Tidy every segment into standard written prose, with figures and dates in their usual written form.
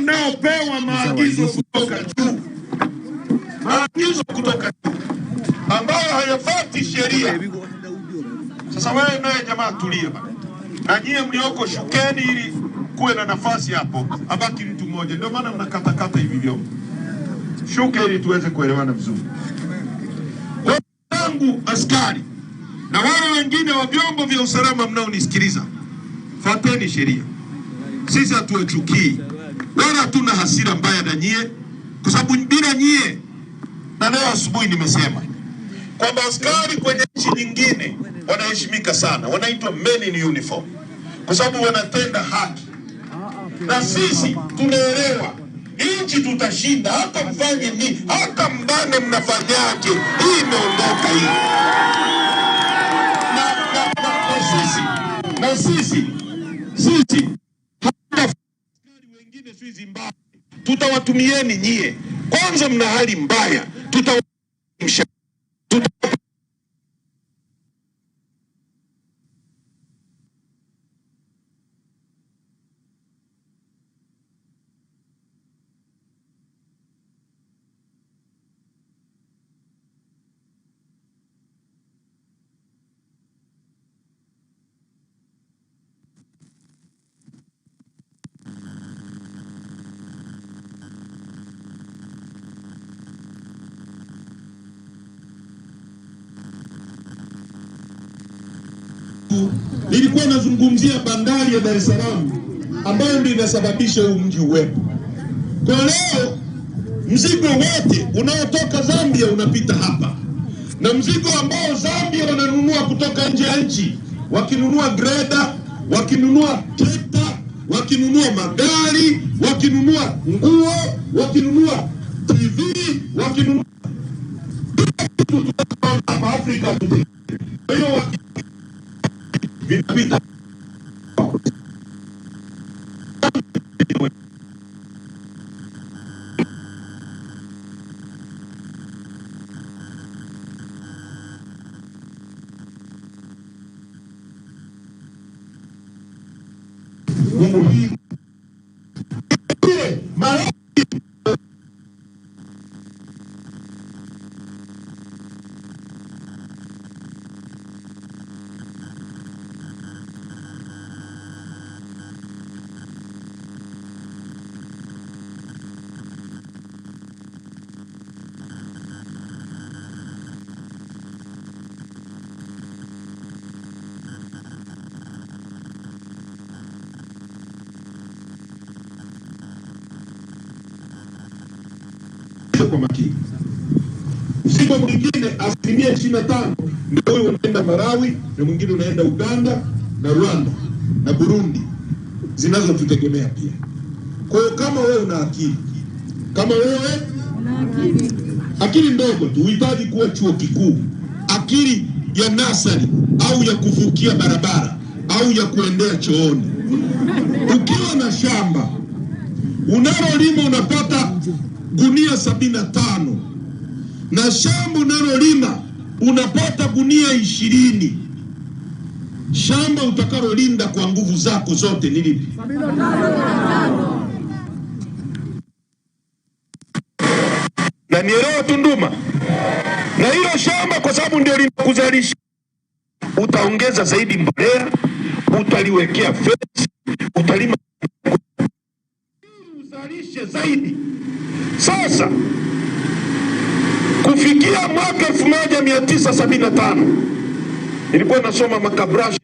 mnaopewa maagizo kutoka juu, maagizo kutoka juu ambayo hayafuati sheria. Sasa wewe naye jamaa tulia bana, na nyie mlioko shukeni ili kuwe na nafasi hapo, abaki mtu mmoja. Ndio maana mnakatakata hivi vyombo. Shuke ili tuweze kuelewana vizuri. Wangu askari na wale wengine wa vyombo vya usalama mnaonisikiliza, fuateni sheria. Sisi hatuwachukii wala hatuna hasira mbaya na nyie, kwa sababu bila nyie, na leo asubuhi nimesema kwamba askari kwenye nchi nyingine wanaheshimika sana, wanaitwa men in uniform kwa sababu wanatenda haki. Na sisi tunaelewa nchi tutashinda, hata mfanye nini, hata mbane mnafanyaje, hii imeondoka hii. Na sisi hata askari wengine sisi Zimbabwe tutawatumieni nyie. Kwanza mna hali mbaya, nilikuwa nazungumzia bandari ya Dar es Salaam ambayo ndio inasababisha huu mji uwepo. Kwa leo mzigo wote unaotoka Zambia unapita hapa, na mzigo ambao Zambia wananunua kutoka nje ya nchi, wakinunua greda, wakinunua trekta, wakinunua magari, wakinunua nguo, wakinunua TV, wakinunua hapa Afrika. Kwa hiyo vinapita umuhimu kwa makini. Mzigo mwingine 25% ndio huyo unaenda Malawi, na mwingine unaenda Uganda na Rwanda na Burundi zinazotutegemea pia. Kwa hiyo kama wewe una akili, kama wewe akili ndogo tu, uhitaji kuwa chuo kikuu, akili ya nasari au ya kuvukia barabara au ya kuendea chooni. Ukiwa na shamba unalolima unapata gunia 75, na shamba unalolima unapata gunia 20. Shamba utakalolinda kwa nguvu zako zote ni lipi? 75. Na nielewa Tunduma, na hilo shamba kwa sababu ndio linakuzalisha, utaongeza zaidi mbolea, utaliwekea fence, utalima uzalishe zaidi. Sasa kufikia mwaka 1975 nilikuwa nasoma makabrasha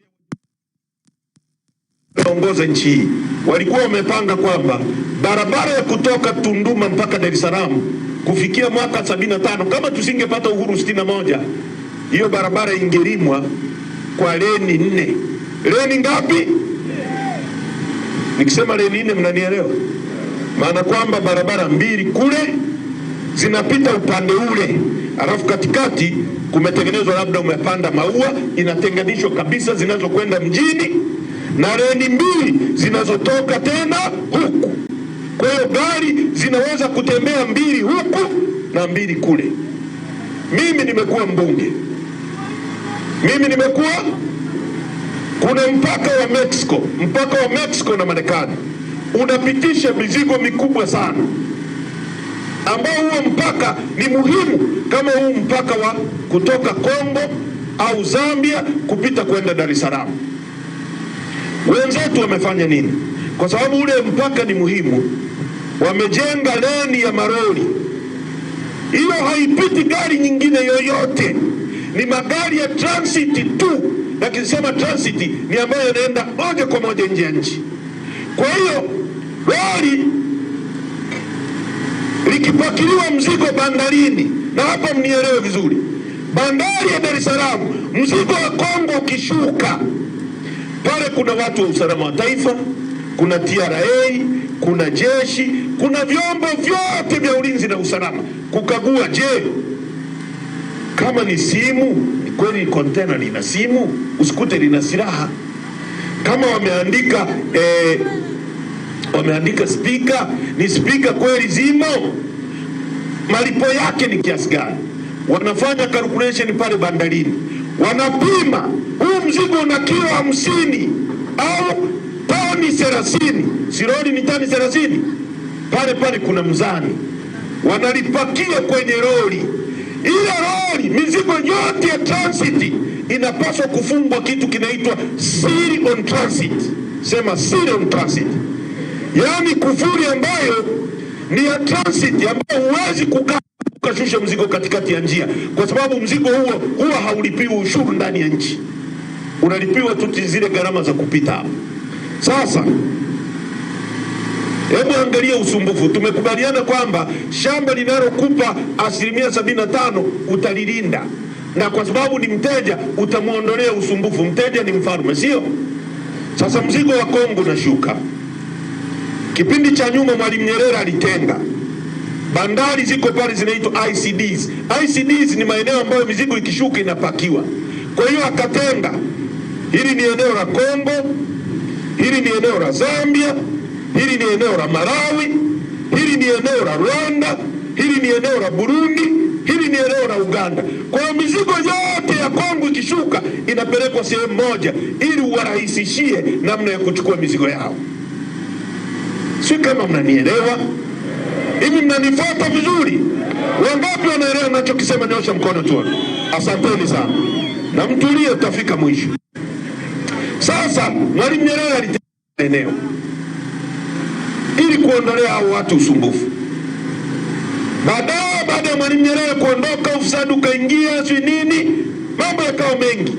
naongoza nchi hii, walikuwa wamepanga kwamba barabara ya kutoka Tunduma mpaka Dar es Salaam kufikia mwaka 75, kama tusingepata uhuru 61, hiyo barabara ingelimwa kwa leni 4. Leni ngapi? Nikisema leni 4 mnanielewa? Maana kwamba barabara 2 kule zinapita upande ule, alafu katikati kumetengenezwa labda umepanda maua, inatenganishwa kabisa zinazokwenda mjini, na leni 2 zinazotoka tena huku. Kwa hiyo gari zinaweza kutembea 2 huku na 2 kule. Mimi nimekuwa mbunge, kuna mpaka wa Mexico na Marekani. unapitisha mizigo mikubwa sana, ambao huo mpaka ni muhimu kama huu mpaka wa kutoka Kongo au Zambia kupita kwenda Dar es Salaam. Wenzetu wamefanya nini? Kwa sababu ule mpaka ni muhimu, wamejenga leni ya maroli. Hiyo haipiti gari nyingine yoyote, ni magari ya transit tu. Lakini transit ni ambayo yanaenda moja kwa moja nje ya nchi. Kwa hiyo lori likipakiliwa mzigo bandarini, na hapa mnielewe vizuri, bandari ya Dar es Salaam, mzigo wa Kongo ukishuka pale, kuna watu wa usalama wa taifa, kuna TRA, kuna jeshi, kuna vyombo vyote vya ulinzi na usalama kukagua, je, kama ni simu, kweli container lina simu, usikute lina silaha. Kama wameandika speaker, ni speaker kweli zimo, malipo yake ni kiasi gani? Wanafanya calculation pale bandarini, wanapima huu mzigo una kilo 50 au tani 30, siroli ni tani 30. Pale kuna mzani, wanalipakia kwenye lori. Ile lori, mizigo yote ya transit inapaswa kufungwa kitu kinaitwa seal on transit. Sema seal on transit, yaani kufuri ambayo ni ya transit, ambayo huwezi ukashusha mzigo katikati ya njia, kwa sababu mzigo huwa haulipiwi ushuru ndani ya nchi, unalipiwa tu zile gharama za kupita hapo. Sasa hebu angalia usumbufu. Tumekubaliana kwamba shamba linalokupa 75% utalilinda, na kwa sababu ni mteja utamuondolea usumbufu. Mteja ni mfalme, sio? Sasa mzigo wa Kongo unashuka. Kipindi cha nyuma Mwalimu Nyerere alitenga bandari, ziko pale zinaitwa ICDs. ICDs ni maeneo ambayo mizigo ikishuka inapakiwa. Kwa hiyo akatenga, hili ni eneo la Kongo, hili ni eneo la Zambia, hili ni eneo la Malawi, hili ni eneo la Rwanda, hili ni eneo la Burundi, hili ni eneo la Uganda. Kwa hiyo mizigo yote ya Kongo ikishuka inapelekwa sehemu moja, ili uwarahisishie namna ya kuchukua mizigo yao. Si kama mnanielewa? Hivi mnanifuata vizuri? Wangapi wanaelewa ninachokisema? Nyosha mkono tu. Asanteni sana. Na mtulie, tutafika mwisho. Sasa Mwalimu Nyerere alitenga eneo ili kuondolea hao watu usumbufu. Baada ya Mwalimu Nyerere kuondoka, ufisadi ukaingia, si nini, mambo yakawa mengi.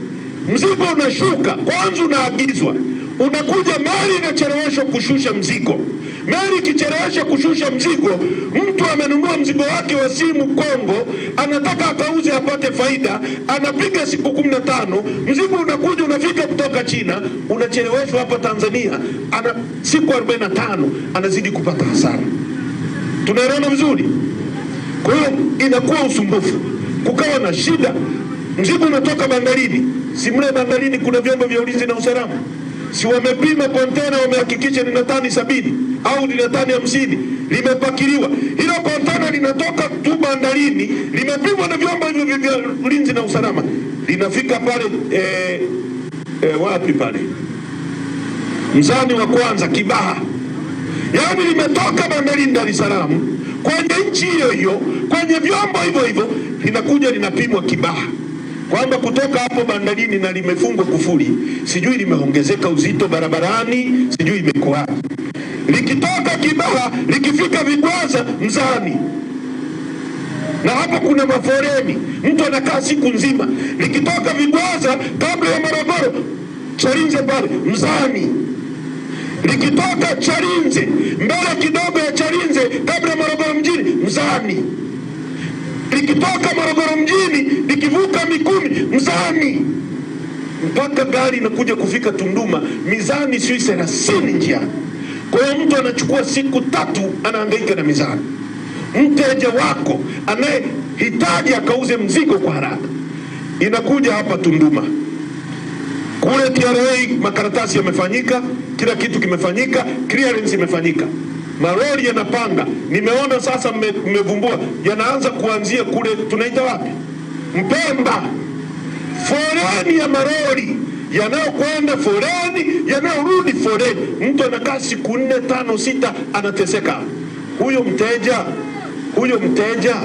Mzigo unashuka, kwanza unaagizwa, unakuja mali inacheleweshwa kushusha mzigo. Mali ikichelewesha kushusha mzigo, mtu amenunua mzigo wake wa simu Kongo, anataka akauze apate faida, anapiga siku 15, mzigo unakuja unafika kutoka China, unacheleweshwa hapa Tanzania, ana siku 45, anazidi kupata hasara. Tunaelewana vizuri? Kwa hiyo inakuwa usumbufu, kukawa na shida. Mzigo unatoka bandarini, si mle bandarini kuna vyombo vya ulinzi na usalama, si wamepima kontena, wamehakikisha lina tani 70 au lina tani 50, limepakiliwa. Hilo kontena linatoka tu bandarini, limepimwa na vyombo hivyo vya ulinzi na usalama, linafika pale wapi pale, mzani wa kwanza Kibaha. Yaani limetoka bandarini Dar es Salaam, kwenye nchi hiyo kwenye vyombo hivyo linakuja linapimwa Kibaha, kwamba kutoka hapo bandarini na limefungwa kufuli, sijui limeongezeka uzito barabarani, sijui imekuwaje. Likitoka Kibaha likifika Vigwaza mzani, na hapo kuna maforeni, mtu anakaa siku nzima. Likitoka Vigwaza kabla ya Morogoro, Chalinze pale mzani. Likitoka Chalinze mbele kidogo ya Chalinze kabla ya Morogoro mjini mzani. Likitoka Morogoro mjini likivuka Mikumi mzani, mpaka gari inakuja kufika Tunduma mizani sio 30 njiani. Kwa hiyo mtu anachukua siku 3 anahangaika na mizani. Mteja wako anayehitaji akauze mzigo kwa haraka, inakuja hapa Tunduma. Kule TRA makaratasi yamefanyika, kila kitu kimefanyika, clearance imefanyika, malori yanapanga. Nimeona sasa mmevumbua, yanaanza kuanzia kule tunaita wapi, Mpemba. Foreni ya malori yanayokwenda foreni, yanayorudi foreni. Mtu anakaa siku 4, 5, 6 anateseka. Huyo mteja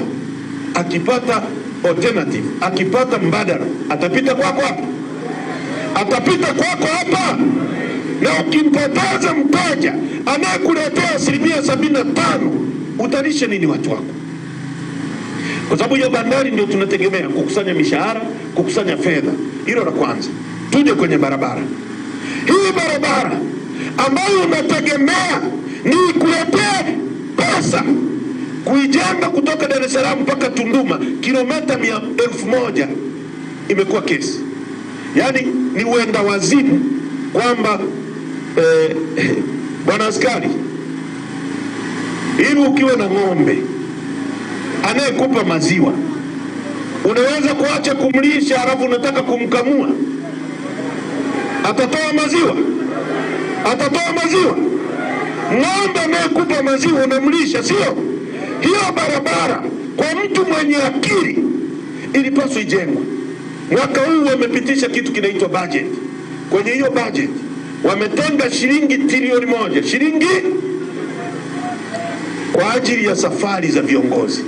akipata alternative, akipata mbadala, atapita kwako hapa, atapita kwako hapa. Na ukimpoteza mteja anayekuletea 75%, utalisha nini watu wako? Kwa sababu hiyo bandari ndio tunategemea kukusanya mishahara, kukusanya fedha. Hilo la kwanza. Tuje kwenye barabara. Hii barabara ambayo unategemea ni kuletea pesa kuijenga kutoka Dar es Salaam mpaka Tunduma kilomita 1,000 imekuwa kesi. Yaani ni uenda wazimu kwamba bwana askari, ili ukiwa na ng'ombe anayekupa maziwa, unaweza kuacha kumlisha halafu unataka kumkamua? Atatoa maziwa? Atatoa maziwa? Ng'ombe anayekupa maziwa unamlisha, sio? Hiyo barabara kwa mtu mwenye akili ilipaswa ijengwe. Mwaka huu wamepitisha kitu kinaitwa budget. Kwenye hiyo budget wametenga shilingi trilioni 1 shilingi kwa ajili ya safari za viongozi.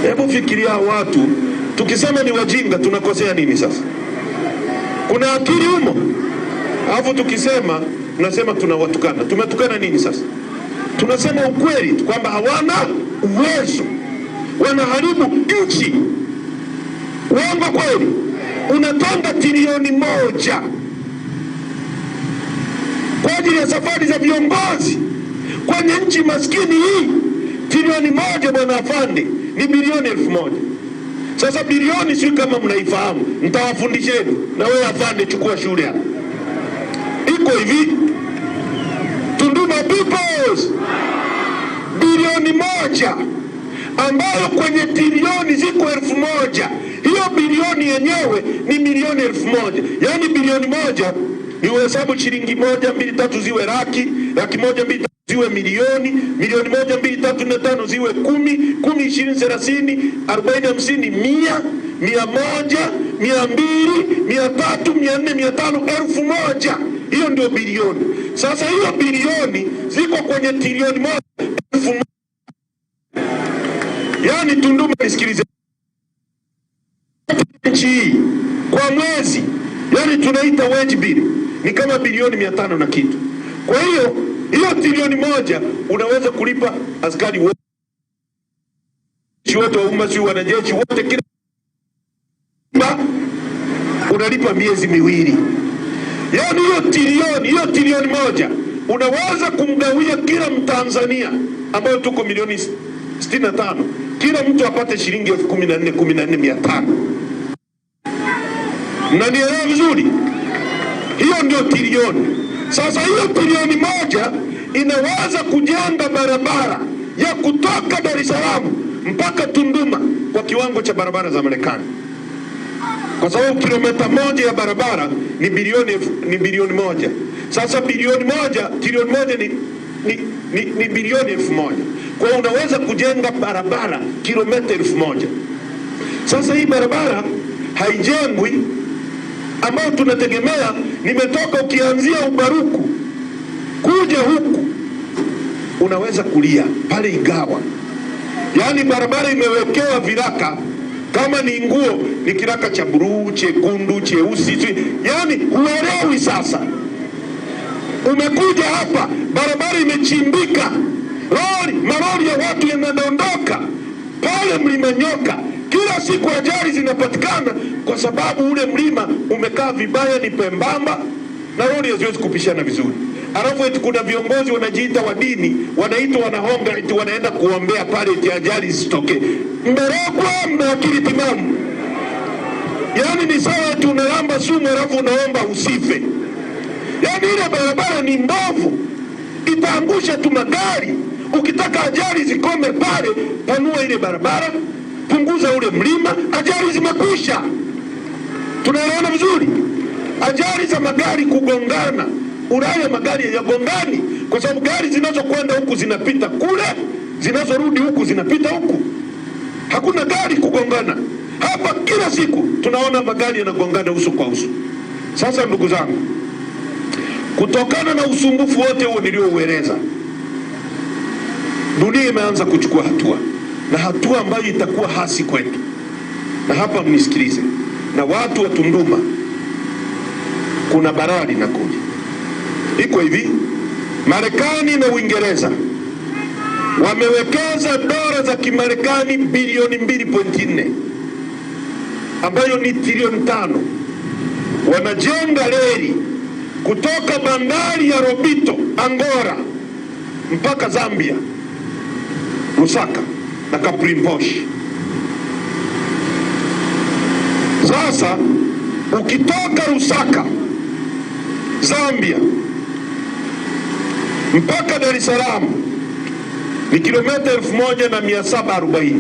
Hebu fikiria watu, tukisema ni wajinga tunakosea nini sasa? Kuna akili humo? Alafu tukisema tunasema tunawatukana. Tumetukana nini sasa? Tunasema ukweli kwamba hawana uwezo, wanaharibu nchi. Uongo kweli? Unatenga trilioni 1 kwa ajili ya safari za viongozi kwenye nchi maskini hii. Trilioni 1 bwana afande ni bilioni 1,000. Sasa bilioni si kama mnaifahamu, nitawafundisheni. Na wewe afande chukua shule hapa. Iko hivi, Tunduma peoples, bilioni 1 ambayo kwenye trilioni ziko 1,000. Hiyo bilioni yenyewe ni milioni 1,000. Yaani bilioni 1 ni uhesabu shilingi 1, 2, 3 ziwe laki, laki 1, 2, 3 ziwe milioni, milioni 1, 2, 3, 4, 5 ziwe 10, 10, 20, 30, 40, 50, 100, 100, 200, 300, 400, 500, 1,000. Hiyo ndio bilioni. Sasa hiyo bilioni ziko kwenye trilioni 1, 1,000. Yaani Tunduma, nisikilize, nchi kwa mwezi, yaani tunaita wage bill, ni kama bilioni 500 na kitu. Kwa hiyo trilioni 1 unaweza kulipa askari wote wa umma, si wanajeshi wote, kila unalipa miezi 2. Yaani hiyo trilioni 1 unaweza kumgawia kila Mtanzania ambayo tuko milioni 65, kila mtu apate shilingi 14,500. Mnanielewa vizuri? Hiyo ndio trilioni. Sasa hiyo trilioni 1 inaweza kujenga barabara ya kutoka Dar es Salaam mpaka Tunduma kwa kiwango cha barabara za Marekani. Kwa sababu kilomita 1 ya barabara ni bilioni 1. Sasa trilioni 1 ni bilioni 1,000. Kwa hiyo unaweza kujenga barabara kilomita 1,000. Sasa hii barabara haijengwi ambayo tunategemea. Nimetoka ukianzia Ubaruku kuja huku unaweza kulia pale Igawa. Yaani barabara imewekewa viraka, kama ni nguo ni kiraka cha buluu, chekundu, cheusi. Yaani huelewi. Sasa umekuja hapa barabara imechimbika, malori ya watu yanadondoka pale Mlima Nyoka. Kila siku ajali zinapatikana kwa sababu ule mlima umekaa vibaya, ni pembamba na lori haziwezi kupishana vizuri. Alafu eti kuna viongozi wanajiita wa dini, wanaitwa wanahonga, eti wanaenda kuombea pale eti ajali zisitokee. Mmerogwa, mna akili timamu? Yaani ni sawa eti unalamba sumu alafu unaomba usife. Yaani ile barabara ni mbovu, itaangusha tu magari. Ukitaka ajali zikome pale, panua ile barabara, punguza ule mlima, ajali zimekwisha. Tunaelewana vizuri? Ajali za magari kugongana, Ulaya magari ya gongani, kwa sababu gari zinazokwenda huku zinapita kule, zinazorudi huku zinapita huku. Hakuna gari kugongana. Hapa kila siku tunaona magari yanagongana uso kwa uso. Sasa ndugu zangu, kutokana na usumbufu wote huo nilioueleza, dunia imeanza kuchukua hatua, na hatua ambayo itakuwa hasi kwetu. Na hapa mnisikilize, na watu wa Tunduma, kuna balaa linakuja. Iko hivi, Marekani na Uingereza wamewekeza dola za Kimarekani bilioni 2.4 ambayo ni trilioni 5. Wanajenga reli kutoka bandari ya Robito Angola mpaka Zambia, Lusaka na Kaplimposhi. Sasa ukitoka Lusaka Zambia mpaka Dar es Salaam ni kilomita 1740.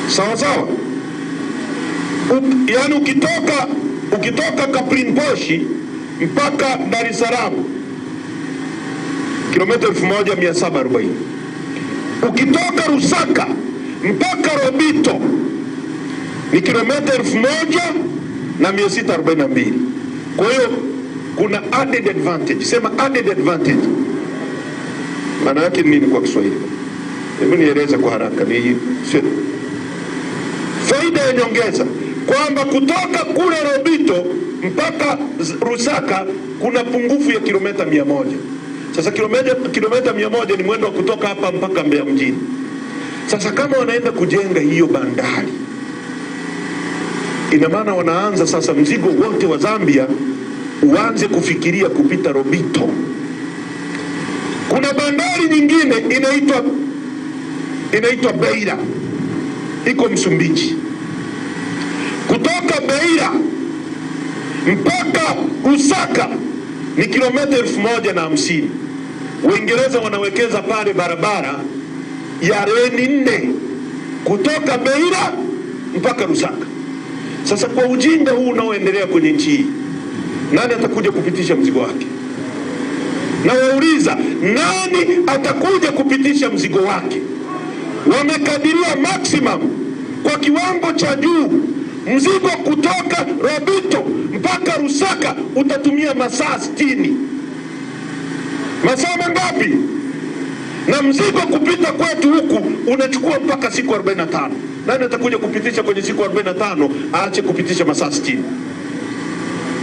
Sawa sawa? Yaani ukitoka Kaplimposhi mpaka Dar es Salaam kilomita 1740. Ukitoka Lusaka mpaka Robito ni kilomita 1642. Kwa hiyo kuna added advantage. Sema added advantage. Maana yake nini kwa Kiswahili? Hebu nieleze kwa haraka. Ni faida ya nyongeza kwamba kutoka kule Robito mpaka Lusaka kuna pungufu ya kilomita 100. Sasa kilomita 100 ni mwendo wa kutoka hapa mpaka Mbeya mjini. Sasa kama wanaenda kujenga hiyo bandari, ina maana wanaanza sasa mzigo wote wa Zambia uanze kufikiria kupita Robito. Kuna bandari nyingine inaitwa Beira, iko Msumbiji. Kutoka Beira mpaka Lusaka ni kilomita 1050. Uingereza wanawekeza pale barabara ya reli 4 kutoka Beira mpaka Lusaka. Sasa kwa ujinga huu unaoendelea kwenye nchi hii, nani atakuja kupitisha mzigo wake? Na wauliza, nani atakuja kupitisha mzigo wake? Wamekadiria maximum kwa kiwango cha juu, mzigo kutoka Robito mpaka Lusaka utatumia masaa 60. Masaa mangapi? Na mzigo kupita kwetu huku unachukua mpaka siku 45. Nani atakuja kupitisha kwenye siku 45 aache kupitisha masaa 60?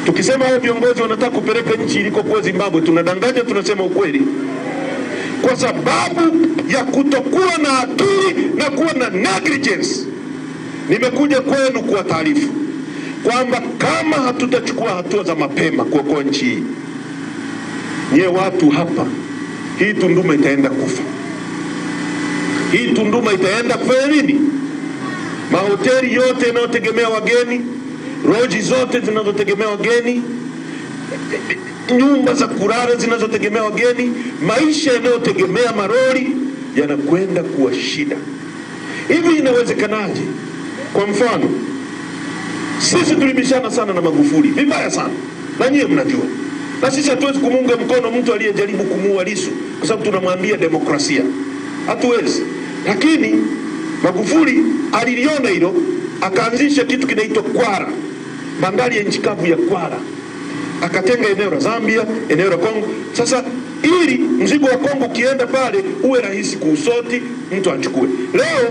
Tukisema hao viongozi wanataka kupeleka nchi ilikokuwa Zimbabwe, tunadanganya, tunasema ukweli? Kwa sababu ya kutokuwa na akili na kuwa na negligence. Nimekuja kwenu kwa taarifa kwamba kama hatutachukua hatua za mapema kuokoa nchi hii, nye watu hapa, hii Tunduma itaenda kufa. Hii Tunduma itaenda kufanya nini? Mahoteli yote yanayotegemea wageni, roji zote zinazotegemea wageni, nyumba za kulala zinazotegemea wageni, maisha yanayotegemea maroli yanakwenda kuwa shida. Hivi inawezekanaje? Kwa mfano, sisi tulibishana sana na Magufuli, vibaya sana, na nyie mnajua. Na sisi hatuwezi kumunga mkono mtu aliyejaribu kumuua Lissu kwa sababu tunamwambia demokrasia. Hatuwezi. Lakini Magufuli aliliona hilo, akaanzisha kitu kinaitwa Kwara, bandari ya nchi kavu ya Kwara. Akatenga eneo la Zambia, eneo la Kongo. Sasa ili mzigo wa Kongo kienda pale uwe rahisi kuusoti, mtu achukue. Leo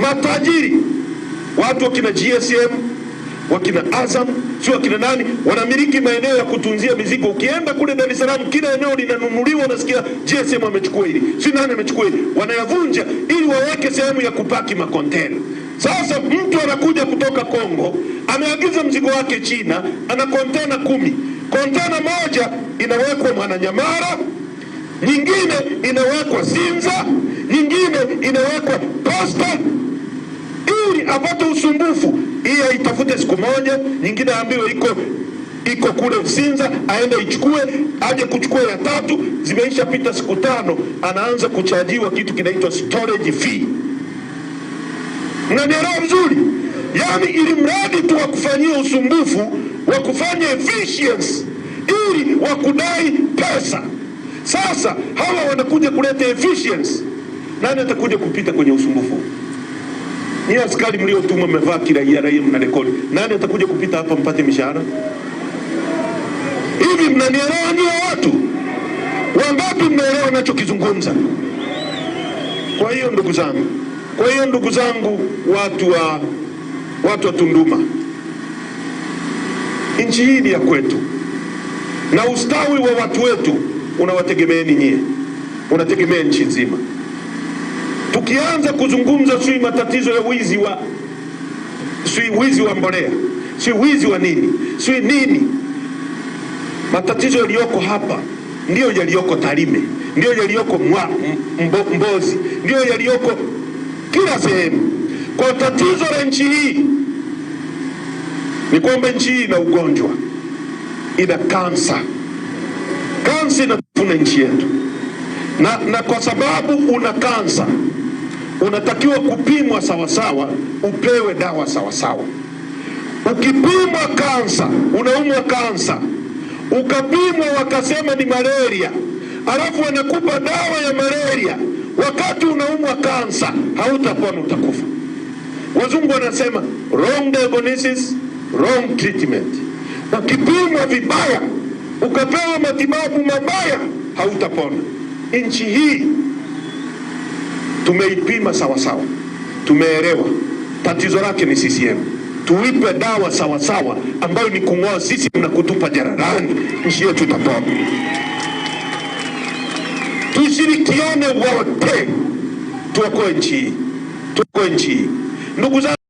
matajiri, watu wakina GSM, wakina Azam, sio wakina nani, wanamiliki maeneo ya kutunzia mizigo. Ukienda kule Dar es Salaam, kila eneo linanunuliwa, unasikia GSM amechukua hili, si nani amechukua hili. Wanayavunja ili waweke sehemu ya kupaki makontena. Sasa mtu anakuja kutoka Kongo, ameagiza mzigo wake China, ana kontena 10. Kontena moja inawekwa Mwananyamala, nyingine inawekwa Sinza, nyingine inawekwa Posta, ili apate usumbufu. Hii aitafute siku moja, nyingine aambiwe iko kule Sinza, aende ichukue, aje kuchukua ya 3, zimeisha pita siku 5, anaanza kuchajiwa kitu kinaitwa storage fee. Mnanielewa vizuri? Yaani ili mradi tu wakufanyia usumbufu, wakufanya efficiency, ili wakudai pesa. Sasa hawa wanakuja kuleta efficiency, nani atakuja kupita kwenye usumbufu? Ni askari mliotumwa mmevaa kiraia, raia mna rekodi. Nani atakuja kupita hapa mpate mishahara? Hivi mnanielewa ndio watu? Wangapi mnaelewa ninachokizungumza? Kwa hiyo ndugu zangu, watu wa Tunduma, nchi hii ni ya kwetu, na ustawi wa watu wetu unawategemeeni nyie, unategemea nchi nzima. Tukianza kuzungumza sui matatizo ya wizi wa mbolea, sui wizi wa nini, sui nini, matatizo yaliyoko hapa ndio yaliyoko Tarime, ndio yaliyoko Mbozi, ndio yaliyoko kila sehemu. Kwa tatizo la nchi hii ni kwamba nchi hii ina ugonjwa, ina kansa. Kansa inatafuna nchi yetu, na kwa sababu una kansa unatakiwa kupimwa sawasawa, upewe dawa sawasawa. Ukipimwa kansa, unaumwa kansa, ukapimwa wakasema ni malaria, alafu wanakupa dawa ya malaria wakati unaumwa kansa, hautapona, utakufa. Wazungu wanasema wrong diagnosis, wrong treatment. Ukipimwa vibaya ukapewa matibabu mabaya, hautapona. Nchi hii tumeipima sawasawa, tumeelewa tatizo lake ni CCM. Tuipe dawa sawasawa ambayo ni kung'oa sisi na kutupa jararani, nchi yetu itapona. Tushirikiane wote tuokoe nchi hii, ndugu zangu.